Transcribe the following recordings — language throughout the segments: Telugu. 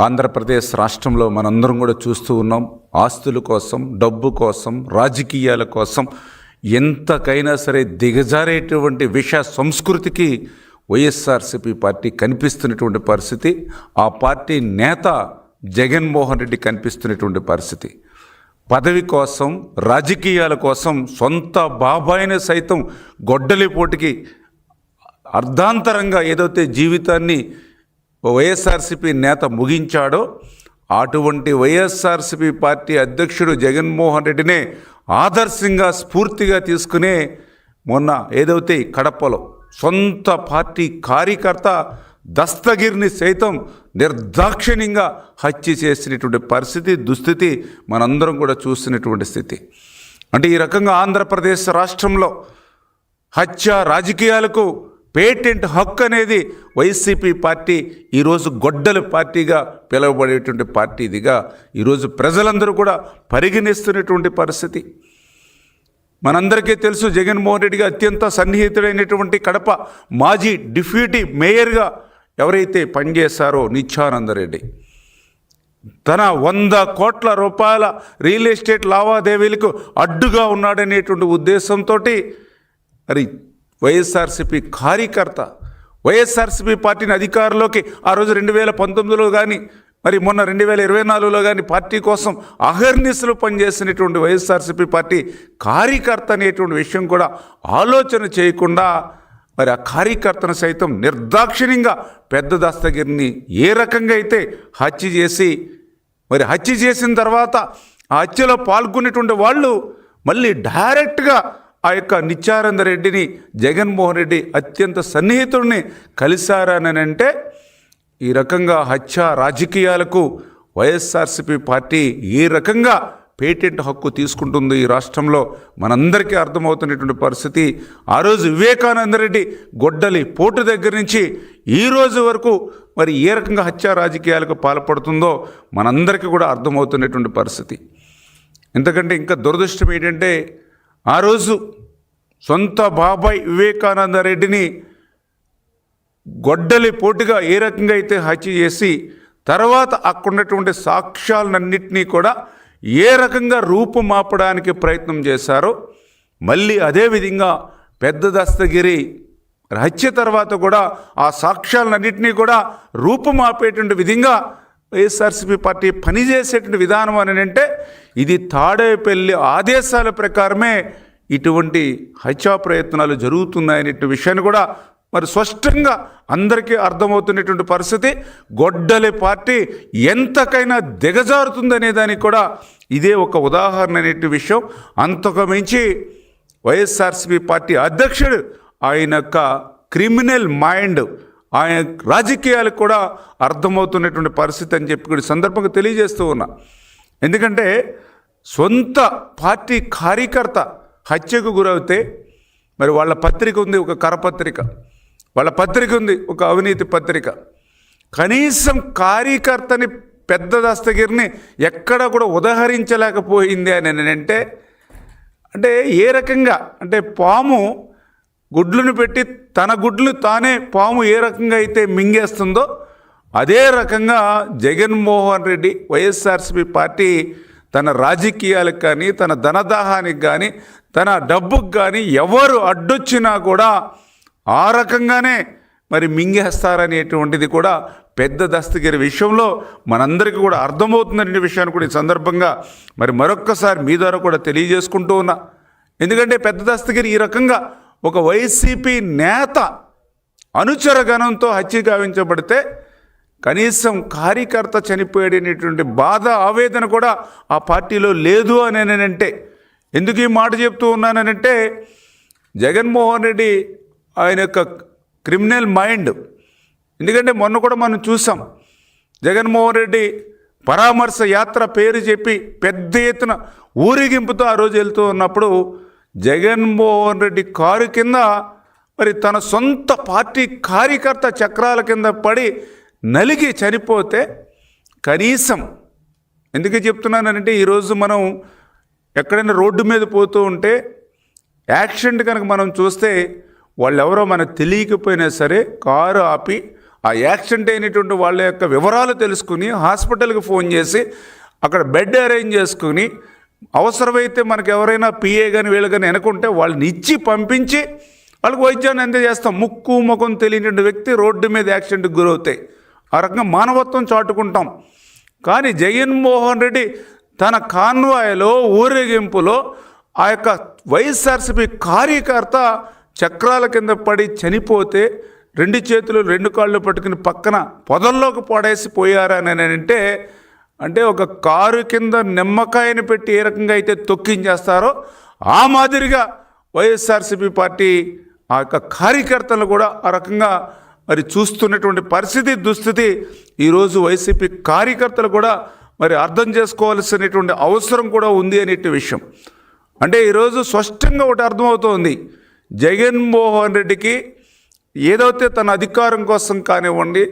ఆంధ్రప్రదేశ్ రాష్ట్రంలో మనందరం కూడా చూస్తూ ఉన్నాం. ఆస్తుల కోసం, డబ్బు కోసం, రాజకీయాల కోసం ఎంతకైనా సరే దిగజారేటువంటి విష సంస్కృతికి వైఎస్ఆర్సీపీ పార్టీ కనిపిస్తున్నటువంటి పరిస్థితి. ఆ పార్టీ నేత జగన్మోహన్ రెడ్డి కనిపిస్తున్నటువంటి పరిస్థితి. పదవి కోసం, రాజకీయాల కోసం సొంత బాబాయిని సైతం గొడ్డలిపోటుకి అర్ధాంతరంగా ఏదైతే జీవితాన్ని వైఎస్ఆర్సీపీ నేత ముగించాడో అటువంటి వైఎస్ఆర్సీపీ పార్టీ అధ్యక్షుడు జగన్మోహన్ రెడ్డినే ఆదర్శంగా స్ఫూర్తిగా తీసుకునే మొన్న ఏదైతే కడపలో సొంత పార్టీ కార్యకర్త దస్తగిరిని సైతం నిర్దాక్షిణ్యంగా హత్య చేసినటువంటి పరిస్థితి, దుస్థితి మనందరం కూడా చూస్తున్నటువంటి స్థితి. అంటే ఈ రకంగా ఆంధ్రప్రదేశ్ రాష్ట్రంలో హత్య రాజకీయాలకు పేటెంట్ హక్కు అనేది వైసీపీ పార్టీ ఈరోజు గొడ్డల పార్టీగా పిలువబడేటువంటి పార్టీదిగా ఈరోజు ప్రజలందరూ కూడా పరిగణిస్తున్నటువంటి పరిస్థితి. మనందరికీ తెలుసు, జగన్మోహన్ రెడ్డికి అత్యంత సన్నిహితుడైనటువంటి కడప మాజీ డిప్యూటీ మేయర్గా ఎవరైతే పనిచేశారో నిత్యానందరెడ్డి తన 100 కోట్ల రూపాయల రియల్ ఎస్టేట్ లావాదేవీలకు అడ్డుగా ఉన్నాడనేటువంటి ఉద్దేశంతో మరి వైఎస్ఆర్సీపీ కార్యకర్త వైఎస్ఆర్సీపీ పార్టీని అధికారంలోకి ఆ రోజు 2019లో కానీ మరి మొన్న 2024లో కానీ పార్టీ కోసం అహర్నిశలు పనిచేసినటువంటి వైఎస్ఆర్సీపీ పార్టీ కార్యకర్త అనేటువంటి విషయం కూడా ఆలోచన చేయకుండా మరి ఆ కార్యకర్తను సైతం నిర్దాక్షిణ్యంగా పెద్ద దస్తగిరిని ఏ రకంగా అయితే హత్య చేసి మరి హత్య చేసిన తర్వాత ఆ హత్యలో పాల్గొనేటువంటి వాళ్ళు మళ్ళీ డైరెక్ట్గా ఆ యొక్క నిత్యానందరెడ్డిని జగన్మోహన్ రెడ్డి అత్యంత సన్నిహితుడిని కలిశారని అంటే ఈ రకంగా హత్య రాజకీయాలకు వైఎస్ఆర్సీపీ పార్టీ ఏ రకంగా పేటెంట్ హక్కు తీసుకుంటుంది ఈ రాష్ట్రంలో మనందరికీ అర్థమవుతున్నటువంటి పరిస్థితి. ఆ రోజు వివేకానందరెడ్డి గొడ్డలి పోటు దగ్గర నుంచి ఈ రోజు వరకు మరి ఏ రకంగా హత్య రాజకీయాలకు పాల్పడుతుందో మనందరికీ కూడా అర్థమవుతున్నటువంటి పరిస్థితి. ఎందుకంటే ఇంకా దురదృష్టం ఏంటంటే ఆ రోజు సొంత బాబాయ్ వివేకానందరెడ్డిని గొడ్డలి పోటుగా ఏ రకంగా అయితే హత్య చేసి తర్వాత అక్కడున్నటువంటి సాక్ష్యాలన్నింటినీ కూడా ఏ రకంగా రూపుమాపడానికి ప్రయత్నం చేశారో మళ్ళీ అదేవిధంగా పెద్ద దస్తగిరి హత్య తర్వాత కూడా ఆ సాక్ష్యాలన్నింటినీ కూడా రూపుమాపేటువంటి విధంగా వైఎస్ఆర్సీపీ పార్టీ పనిచేసేటువంటి విధానం అని అంటే ఇది తాడేపల్లి ఆదేశాల ప్రకారమే ఇటువంటి హత్యా ప్రయత్నాలు జరుగుతున్నాయనే విషయాన్ని కూడా మరి స్పష్టంగా అందరికీ అర్థమవుతున్నటువంటి పరిస్థితి. గొడ్డలి పార్టీ ఎంతకైనా దిగజారుతుందనే దానికి కూడా ఇదే ఒక ఉదాహరణ అనే విషయం. అంతకు మించి వైఎస్ఆర్సీపీ పార్టీ అధ్యక్షుడు ఆయన యొక్క క్రిమినల్ మైండ్, ఆయన రాజకీయాలకు కూడా అర్థమవుతున్నటువంటి పరిస్థితి అని చెప్పి కూడా సందర్భంగా తెలియజేస్తూ ఉన్నా. ఎందుకంటే సొంత పార్టీ కార్యకర్త హత్యకు గురవుతే మరి వాళ్ళ పత్రిక ఉంది, ఒక కరపత్రిక, వాళ్ళ పత్రిక ఉంది, ఒక అవినీతి పత్రిక. కనీసం కార్యకర్తని పెద్ద దస్తగిరిని ఎక్కడ కూడా ఉదహరించలేకపోయింది అని అంటే ఏ రకంగా అంటే పాము గుడ్లను పెట్టి తన గుడ్లు తానే పాము ఏ రకంగా అయితే మింగేస్తుందో అదే రకంగా జగన్మోహన్ రెడ్డి వైఎస్ఆర్సీపీ పార్టీ తన రాజకీయాలకు కానీ తన ధనదాహానికి కానీ తన డబ్బుకు కానీ ఎవరు అడ్డొచ్చినా కూడా ఆ రకంగానే మరి మింగేస్తారనేటువంటిది కూడా పెద్ద దస్తగిరి విషయంలో మనందరికీ కూడా అర్థమవుతుందనే విషయాన్ని కూడా ఈ సందర్భంగా మరి మరొక్కసారి మీ ద్వారా కూడా తెలియజేసుకుంటూ ఉన్నా. ఎందుకంటే పెద్ద దస్తగిరి ఈ రకంగా ఒక వైసీపీ నేత అనుచర గణంతో హత్య గావించబడితే కనీసం కార్యకర్త చనిపోయేటటువంటి బాధ ఆవేదన కూడా ఆ పార్టీలో లేదు అని అంటే ఎందుకు ఈ మాట చెప్తూ ఉన్నానంటే జగన్మోహన్ రెడ్డి ఆయన యొక్క క్రిమినల్ మైండ్. ఎందుకంటే మొన్న కూడా మనం చూసాం, జగన్మోహన్ రెడ్డి పరామర్శ యాత్ర పేరు చెప్పి పెద్ద ఎత్తున ఊరేగింపుతో ఆ రోజు వెళ్తూ ఉన్నప్పుడు జగన్మోహన్ రెడ్డి కారు కింద మరి తన సొంత పార్టీ కార్యకర్త చక్రాల కింద పడి నలిగి చనిపోతే కనీసం ఎందుకు చెప్తున్నానంటే ఈరోజు మనం ఎక్కడైనా రోడ్డు మీద పోతూ ఉంటే యాక్సిడెంట్ కనుక మనం చూస్తే వాళ్ళు ఎవరో మనకు తెలియకపోయినా సరే కారు ఆపి ఆ యాక్సిడెంట్ అయినటువంటి వాళ్ళ యొక్క వివరాలు తెలుసుకుని హాస్పిటల్కి ఫోన్ చేసి అక్కడ బెడ్ అరేంజ్ చేసుకుని అవసరమైతే మనకు ఎవరైనా పిఏ కానీ వీళ్ళు కానీ వెనుకుంటే వాళ్ళని ఇచ్చి పంపించి వాళ్ళకి వైద్యాన్ని అందజేస్తాం. ముక్కు ముఖం తెలియని వ్యక్తి రోడ్డు మీద యాక్సిడెంట్కి గురవుతాయి. ఆ రకంగా మానవత్వం చాటుకుంటాం. కానీ జగన్మోహన్ రెడ్డి తన కాన్వాయ్లో ఊరేగింపులో ఆ యొక్క వైఎస్ఆర్సీపీ కార్యకర్త చక్రాల కింద పడి చనిపోతే 2 చేతులు 2 కాళ్ళు పట్టుకుని పక్కన పొదల్లోకి పడేసి పోయారని అంటే ఒక కారు కింద నిమ్మకాయని పెట్టి ఏ రకంగా అయితే తొక్కించేస్తారో ఆ మాదిరిగా వైఎస్ఆర్సీపీ పార్టీ ఆ యొక్క కార్యకర్తలు కూడా ఆ రకంగా మరి చూస్తున్నటువంటి దుస్థితి ఈరోజు వైసీపీ కార్యకర్తలు కూడా మరి అర్థం చేసుకోవాల్సినటువంటి అవసరం కూడా ఉంది అనే విషయం. అంటే ఈరోజు స్పష్టంగా ఒకటి అర్థమవుతోంది, జగన్మోహన్ రెడ్డికి ఏదైతే తన అధికారం కోసం కానివ్వండి,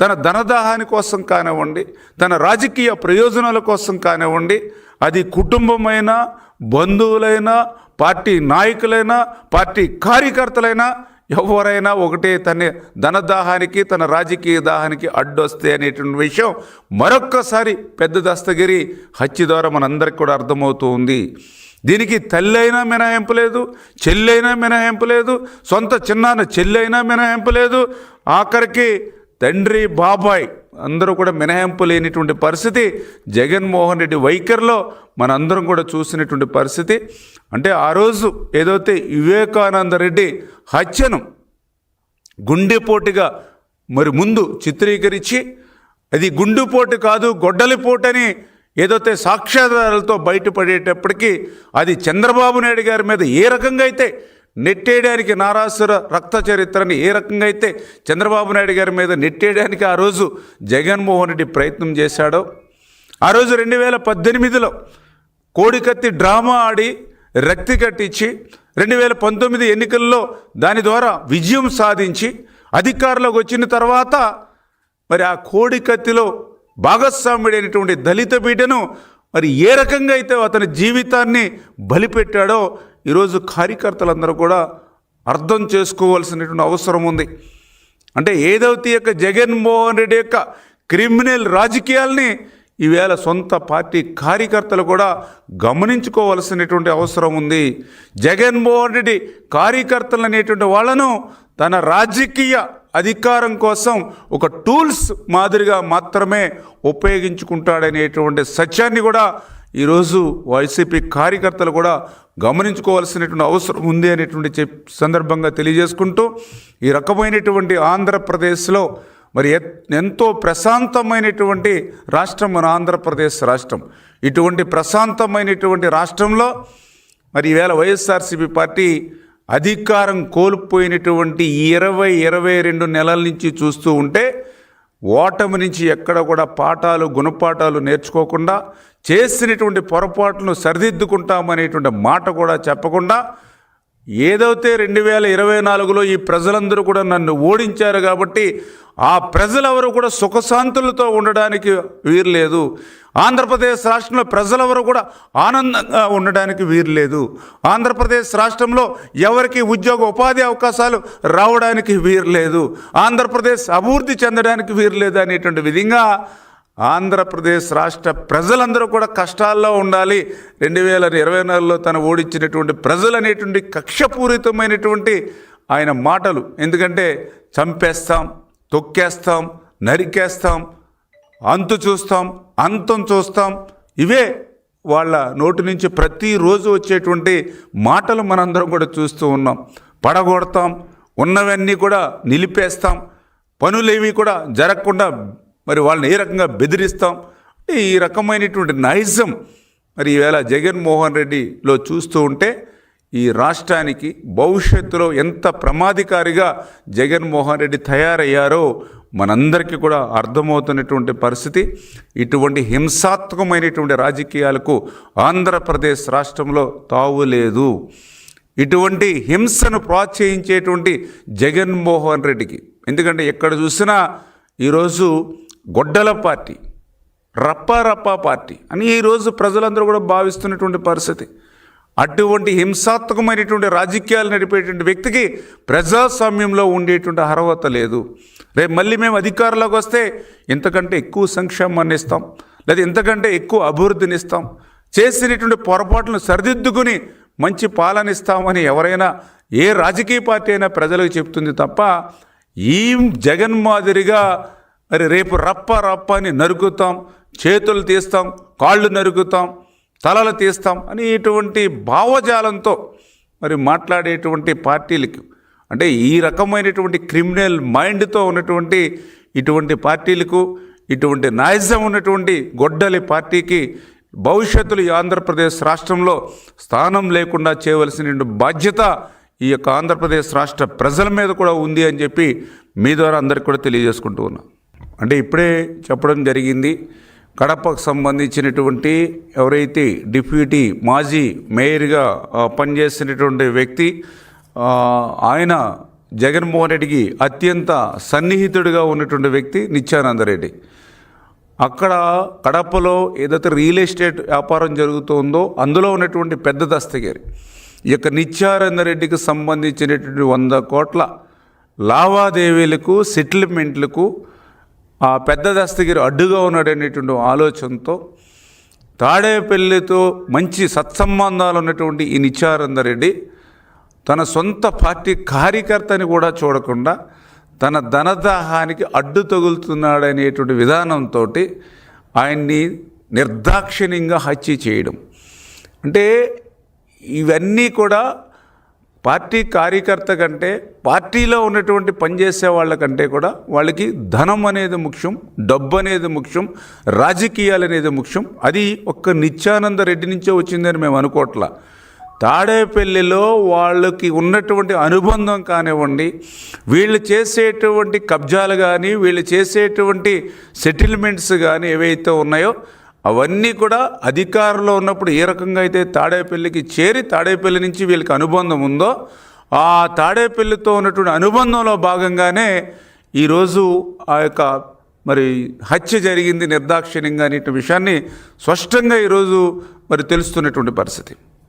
తన ధనదాహాని కోసం కానివ్వండి, తన రాజకీయ ప్రయోజనాల కోసం కానివ్వండి, అది కుటుంబమైనా, బంధువులైనా, పార్టీ నాయకులైనా, పార్టీ కార్యకర్తలైనా ఎవరైనా ఒకటే, తన ధనదాహానికి తన రాజకీయ దాహానికి అడ్డొస్తే అనేటువంటి విషయం మరొక్కసారి పెద్ద దస్తగిరి హత్య ద్వారా మనందరికీ కూడా అర్థమవుతూ ఉంది. దీనికి తల్లి అయినా మినహాయింపు లేదు, చెల్లి అయినా మినహాయింపు లేదు, సొంత చిన్నాన్న చెల్లి అయినా మినహాయింపు లేదు, ఆఖరికి తండ్రి బాబాయ్ అందరూ కూడా మినహాయింపు లేనిటువంటి పరిస్థితి జగన్మోహన్ రెడ్డి వైఖరిలో మనందరం కూడా చూసినటువంటి పరిస్థితి. అంటే ఆ రోజు ఏదైతే వివేకానంద రెడ్డి హత్యను గుండెపోటుగా మరి ముందు చిత్రీకరించి అది గుండెపోటు కాదు గొడ్డలిపోటని ఏదైతే సాక్ష్యాధారాలతో బయటపడేటప్పటికీ అది చంద్రబాబు నాయుడు గారి మీద ఏ రకంగా అయితే నెట్టేయడానికి, నారాసుర రక్త చరిత్రని ఏ రకంగా అయితే చంద్రబాబు నాయుడు గారి మీద నెట్టేయడానికి ఆ రోజు జగన్మోహన్ రెడ్డి ప్రయత్నం చేశాడో, ఆ రోజు 2018లో కోడికత్తి డ్రామా ఆడి రక్తి కట్టించి 2019 ఎన్నికల్లో దాని ద్వారా విజయం సాధించి అధికారంలోకి వచ్చిన తర్వాత మరి ఆ కోడికత్తిలో భాగస్వామ్యుడైనటువంటి దళిత బిడ్డను మరి ఏ రకంగా అయితే అతని జీవితాన్ని బలిపెట్టాడో ఈరోజు కార్యకర్తలందరూ కూడా అర్థం చేసుకోవాల్సినటువంటి అవసరం ఉంది. అంటే ఏదైతే యొక్క జగన్మోహన్ రెడ్డి యొక్క క్రిమినల్ రాజకీయాల్ని ఈవేళ సొంత పార్టీ కార్యకర్తలు కూడా గమనించుకోవాల్సినటువంటి అవసరం ఉంది. జగన్మోహన్ రెడ్డి కార్యకర్తలు అనేటువంటి వాళ్ళను తన రాజకీయ అధికారం కోసం ఒక టూల్స్ మాదిరిగా మాత్రమే ఉపయోగించుకుంటాడనేటువంటి సత్యాన్ని కూడా ఈరోజు వైసీపీ కార్యకర్తలు కూడా గమనించుకోవాల్సినటువంటి అవసరం ఉంది అనేటువంటి సందర్భంగా తెలియజేసుకుంటూ, ఈ రకమైనటువంటి ఆంధ్రప్రదేశ్లో మరి ఎంతో ప్రశాంతమైనటువంటి రాష్ట్రం మన ఆంధ్రప్రదేశ్ రాష్ట్రం. ఇటువంటి ప్రశాంతమైనటువంటి రాష్ట్రంలో మరి ఈవేళ వైఎస్ఆర్సీపీ పార్టీ అధికారం కోల్పోయినటువంటి 22 నెలల నుంచి చూస్తూ ఉంటే ఓటమి నుంచి ఎక్కడ కూడా గుణపాఠాలు నేర్చుకోకుండా, చేసినటువంటి పొరపాట్లను సరిదిద్దుకుంటామనేటువంటి మాట కూడా చెప్పకుండా, ఏదైతే 2024లో ఈ ప్రజలందరూ కూడా నన్ను ఓడించారు కాబట్టి ఆ ప్రజలెవరూ కూడా సుఖశాంతులతో ఉండడానికి వీర్లేదు, ఆంధ్రప్రదేశ్ రాష్ట్రంలో ప్రజలెవరూ కూడా ఆనందంగా ఉండడానికి వీర్లేదు, ఆంధ్రప్రదేశ్ రాష్ట్రంలో ఎవరికి ఉపాధి అవకాశాలు రావడానికి వీర్లేదు, ఆంధ్రప్రదేశ్ అభివృద్ధి చెందడానికి వీర్లేదు అనేటువంటి విధంగా ఆంధ్రప్రదేశ్ రాష్ట్ర ప్రజలందరూ కూడా కష్టాల్లో ఉండాలి. 2024లో తను ఓడించినటువంటి ప్రజలు అనేటువంటి కక్షపూరితమైనటువంటి ఆయన మాటలు. ఎందుకంటే చంపేస్తాం, తొక్కేస్తాం, నరికేస్తాం, అంతం చూస్తాం, ఇవే వాళ్ళ నోటి నుంచి ప్రతిరోజు వచ్చేటువంటి మాటలు మనందరం కూడా చూస్తూ ఉన్నాం. పడగొడతాం, ఉన్నవన్నీ కూడా నిలిపేస్తాం, పనులేవి కూడా జరగకుండా మరి వాళ్ళని ఏ రకంగా బెదిరిస్తాం. ఈ రకమైనటువంటి నైజం మరి ఈవేళ జగన్మోహన్ రెడ్డిలో చూస్తూ ఉంటే ఈ రాష్ట్రానికి భవిష్యత్తులో ఎంత ప్రమాదకారిగా జగన్మోహన్ రెడ్డి తయారయ్యారో మనందరికీ కూడా అర్థమవుతున్నటువంటి పరిస్థితి. ఇటువంటి హింసాత్మకమైనటువంటి రాజకీయాలకు ఆంధ్రప్రదేశ్ రాష్ట్రంలో తావులేదు. ఇటువంటి హింసను ప్రోత్సహించేటువంటి జగన్మోహన్ రెడ్డికి, ఎందుకంటే ఎక్కడ చూసినా ఈరోజు గొడ్డల పార్టీ, రప్పా పార్టీ అని ఈరోజు ప్రజలందరూ కూడా భావిస్తున్నటువంటి పరిస్థితి. అటువంటి హింసాత్మకమైనటువంటి రాజకీయాలు నడిపేటువంటి వ్యక్తికి ప్రజాస్వామ్యంలో ఉండేటువంటి అర్హత లేదు. రేపు మళ్ళీ మేము అధికారంలోకి వస్తే ఇంతకంటే ఎక్కువ సంక్షేమాన్ని ఇస్తాం, లేదా ఇంతకంటే ఎక్కువ అభివృద్ధిని ఇస్తాం, చేసినటువంటి పొరపాట్లను సరిదిద్దుకుని మంచి పాలన ఇస్తామని ఎవరైనా ఏ రాజకీయ పార్టీ అయినా ప్రజలకు చెప్తుంది తప్ప, ఈ జగన్ మాదిరిగా మరి రేపు రప్ప అని నరుకుతాం, చేతులు తీస్తాం, కాళ్ళు నరుకుతాం, తలలు తీస్తాం అని ఇటువంటి భావజాలంతో మరి మాట్లాడేటువంటి పార్టీలకు, అంటే ఈ రకమైనటువంటి క్రిమినల్ మైండ్తో ఉన్నటువంటి ఇటువంటి పార్టీలకు, ఇటువంటి నాయజం ఉన్నటువంటి గొడ్డలి పార్టీకి భవిష్యత్తులో ఈ ఆంధ్రప్రదేశ్ రాష్ట్రంలో స్థానం లేకుండా చేయవలసిన బాధ్యత ఈ యొక్క ఆంధ్రప్రదేశ్ రాష్ట్ర ప్రజల మీద కూడా ఉంది అని చెప్పి మీ ద్వారా అందరికీ కూడా తెలియజేసుకుంటూ ఉన్నా. అంటే ఇప్పుడే చెప్పడం జరిగింది, కడపకు సంబంధించినటువంటి ఎవరైతే డిప్యూటీ మాజీ మేయర్గా పనిచేసినటువంటి వ్యక్తి, ఆయన జగన్మోహన్ రెడ్డికి అత్యంత సన్నిహితుడిగా ఉన్నటువంటి వ్యక్తి నిత్యానందరెడ్డి. అక్కడ కడపలో ఏదైతే రియల్ ఎస్టేట్ వ్యాపారం జరుగుతుందో అందులో ఉన్నటువంటి పెద్ద దస్తగిరి ఈ యొక్క నిత్యానందరెడ్డికి సంబంధించినటువంటి 100 కోట్ల లావాదేవీలకు, సెటిల్మెంట్లకు ఆ పెద్ద దస్తగిరి అడ్డుగా ఉన్నాడనేటువంటి ఆలోచనతో తాడేపల్లితో మంచి సత్సంబంధాలు ఉన్నటువంటి ఈ నిత్యానందరెడ్డి తన సొంత పార్టీ కార్యకర్తని కూడా చూడకుండా తన ధనదాహానికి అడ్డు తగులుతున్నాడనేటువంటి విధానంతో ఆయన్ని నిర్దాక్షిణ్యంగా హత్య చేయడం, అంటే ఇవన్నీ కూడా పార్టీ కార్యకర్త కంటే, పార్టీలో ఉన్నటువంటి పనిచేసే వాళ్ళకంటే కూడా వాళ్ళకి ధనం అనేది ముఖ్యం, డబ్బు అనేది ముఖ్యం, రాజకీయాలు అనేది ముఖ్యం. అది ఒక్క నిత్యానందరెడ్డి నుంచే వచ్చిందని మేము అనుకోవట్లా. తాడేపల్లిలో వాళ్ళకి ఉన్నటువంటి అనుబంధం కానివ్వండి, వీళ్ళు చేసేటువంటి కబ్జాలు కానీ, వీళ్ళు చేసేటువంటి సెటిల్మెంట్స్ కానీ ఏవైతే ఉన్నాయో అవన్నీ కూడా అధికారంలో ఉన్నప్పుడు ఏ రకంగా అయితే తాడేపల్లికి చేరి తాడేపల్లి నుంచి వీళ్ళకి అనుబంధం ఉందో, ఆ తాడేపల్లితో ఉన్నటువంటి అనుబంధంలో భాగంగానే ఈరోజు ఆ యొక్క మరి హత్య జరిగింది నిర్దాక్షిణ్యంగా అనే విషయాన్ని స్పష్టంగా ఈరోజు మరి తెలుస్తున్నటువంటి పరిస్థితి.